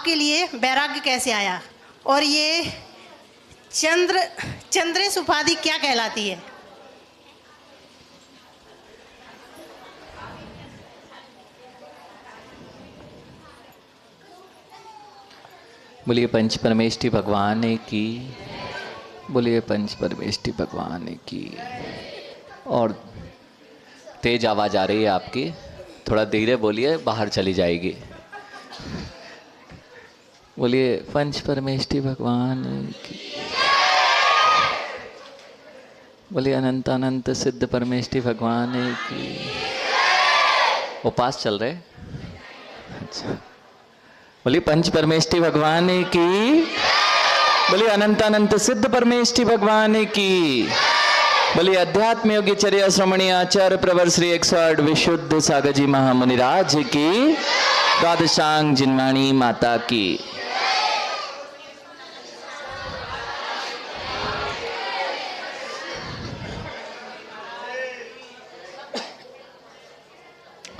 आपके लिए वैराग्य कैसे आया और ये चंद्रेश उपाधि क्या कहलाती है? बोलिए पंच परमेष्ठी भगवान की, बोलिए पंच परमेष्ठी भगवान की। और तेज आवाज आ रही है आपकी, थोड़ा धीरे बोलिए, बाहर चली जाएगी। बोलिए पंच परमेष्ठी भगवान की, बोलिए अनंत अनंत सिद्ध परमेष्ठी भगवान की। उपास चल रहे? अच्छा, बोलिए पंच परमेष्ठी भगवान की, बोलिए अनंत अनंत सिद्ध परमेष्ठी भगवान की। बोलिए अध्यात्म योगी चर्या श्रमणीय आचार्य प्रवर श्री 108 विशुद्ध सागर जी महामुनिराज की, द्वादशांग जिनवाणी माता की।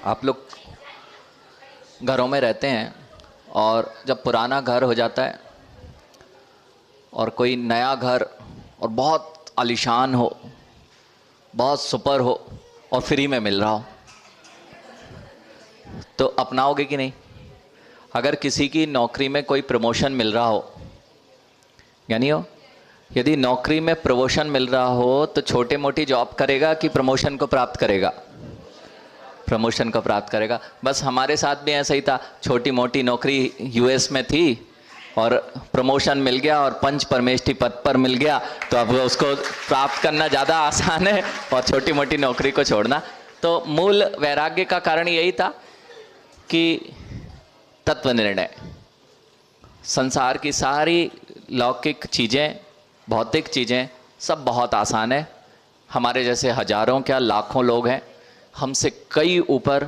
आप लोग घरों में रहते हैं और जब पुराना घर हो जाता है और कोई नया घर और बहुत आलीशान हो, बहुत सुपर हो और फ्री में मिल रहा हो, तो अपनाओगे कि नहीं? अगर किसी की नौकरी में कोई प्रमोशन मिल रहा हो, यानी हो, यदि नौकरी में प्रमोशन मिल रहा हो तो छोटे मोटी जॉब करेगा कि प्रमोशन को प्राप्त करेगा? प्रमोशन को प्राप्त करेगा। बस हमारे साथ भी ऐसा ही था, छोटी मोटी नौकरी यूएस में थी और प्रमोशन मिल गया और पंच परमेष्ठी पद पर मिल गया, तो अब उसको प्राप्त करना ज़्यादा आसान है और छोटी मोटी नौकरी को छोड़ना। तो मूल वैराग्य का कारण यही था कि तत्व निर्णय, संसार की सारी लौकिक चीज़ें, भौतिक चीज़ें सब बहुत आसान है। हमारे जैसे हजारों क्या लाखों लोग हैं, हमसे कई ऊपर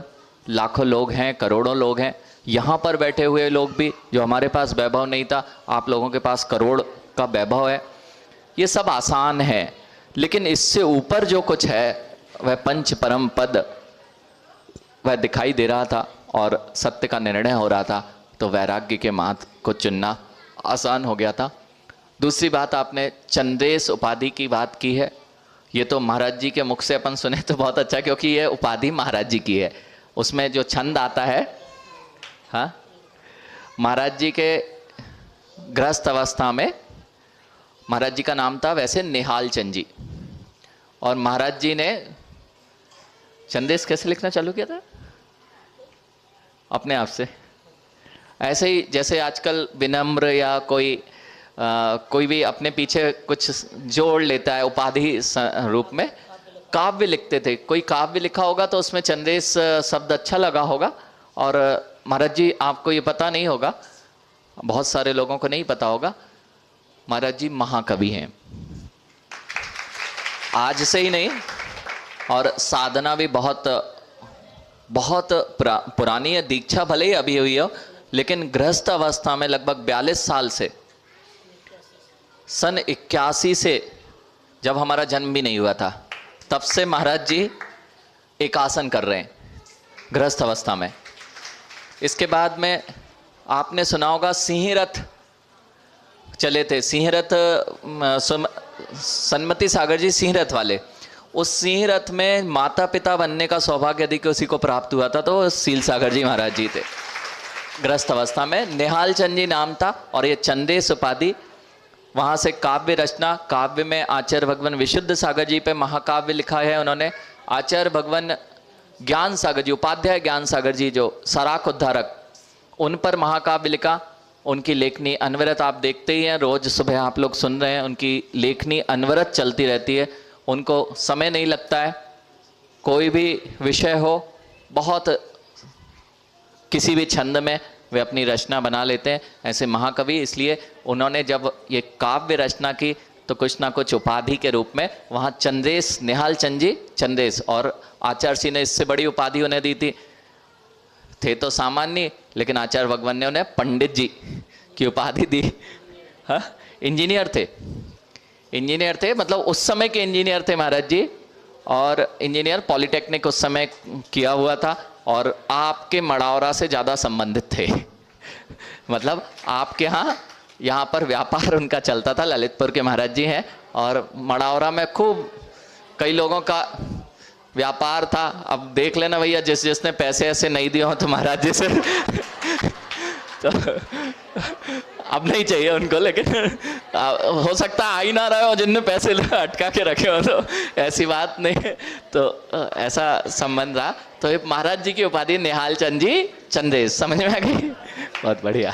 लाखों लोग हैं, करोड़ों लोग हैं। यहाँ पर बैठे हुए लोग भी, जो हमारे पास वैभव नहीं था, आप लोगों के पास करोड़ का वैभव है। ये सब आसान है, लेकिन इससे ऊपर जो कुछ है वह पंच परम पद, वह दिखाई दे रहा था और सत्य का निर्णय हो रहा था। तो वैराग्य के मार्ग को चुनना आसान हो गया था। दूसरी बात, आपने चंद्रेश उपाधि की बात की है। ये तो महाराज जी के मुख से अपन सुने तो बहुत अच्छा, क्योंकि ये उपाधि महाराज जी की है। उसमें जो छंद आता है, हाँ, महाराज जी के गृहस्थ अवस्था में महाराज जी का नाम था वैसे निहाल चंद जी, और महाराज जी ने चंदेश कैसे लिखना चालू किया था? अपने आप से, ऐसे ही जैसे आजकल विनम्र या कोई भी अपने पीछे कुछ जोड़ लेता है उपाधि रूप में। काव्य लिखते थे, कोई काव्य लिखा होगा तो उसमें चंदेश शब्द अच्छा लगा होगा। और महाराज जी, आपको ये पता नहीं होगा, बहुत सारे लोगों को नहीं पता होगा, महाराज जी महाकवि हैं। आज से ही नहीं, और साधना भी बहुत पुरानी है। दीक्षा भले ही अभी हुई हो, लेकिन गृहस्थ अवस्था में लगभग 42 साल से, सन 81 से, जब हमारा जन्म भी नहीं हुआ था, तब से महाराज जी एक आसन कर रहे हैं गृहस्थ अवस्था में। इसके बाद में आपने सुना होगा सिंह रथ चले थे, सिंह रथ, सन्मति सागर जी सिंह रथ वाले। उस सिंह रथ में माता पिता बनने का सौभाग्य यदि किसी को प्राप्त हुआ था तो सील सागर जी महाराज जी थे। गृहस्थ अवस्था में निहाल चंद जी नाम था, और ये चंदेश उपाधि, वहाँ से काव्य रचना। काव्य में आचार्य भगवान विशुद्ध सागर जी पे महाकाव्य लिखा है उन्होंने। आचार्य भगवान ज्ञान सागर जी, उपाध्याय ज्ञान सागर जी जो सराक उद्धारक, उन पर महाकाव्य लिखा। उनकी लेखनी अनवरत आप देखते ही हैं, रोज सुबह आप लोग सुन रहे हैं, उनकी लेखनी अनवरत चलती रहती है। उनको समय नहीं लगता है, कोई भी विषय हो, बहुत किसी भी छंद में वे अपनी रचना बना लेते हैं, ऐसे महाकवि। इसलिए उन्होंने जब ये काव्य रचना की तो कुछ ना कुछ उपाधि के रूप में वहाँ चंदेश, निहाल चंद जी चंदेश, और आचार्य सिंह ने इससे बड़ी उपाधि उन्हें दी थी। थे तो सामान्य, लेकिन आचार्य भगवान ने उन्हें पंडित जी की उपाधि दी। हाँ, इंजीनियर थे, इंजीनियर थे, मतलब उस समय के इंजीनियर थे महाराज जी। और इंजीनियर पॉलिटेक्निक उस समय किया हुआ था, और आपके मड़ावरा से ज़्यादा संबंधित थे। मतलब आपके यहाँ पर व्यापार उनका चलता था, ललितपुर के महाराज जी हैं, और मड़ावरा में खूब कई लोगों का व्यापार था। अब देख लेना भैया, जिसने पैसे ऐसे नहीं दिए हो तो महाराज जी से तो अब नहीं चाहिए उनको, लेकिन हो सकता है आ ही ना रहे हो जिनने पैसे अटका के रखे हो, तो ऐसी बात नहीं है। तो ऐसा संबंध रहा। तो ये महाराज जी की उपाधि निहाल चंद जी चंदेश, समझ में आ गई? बहुत बढ़िया।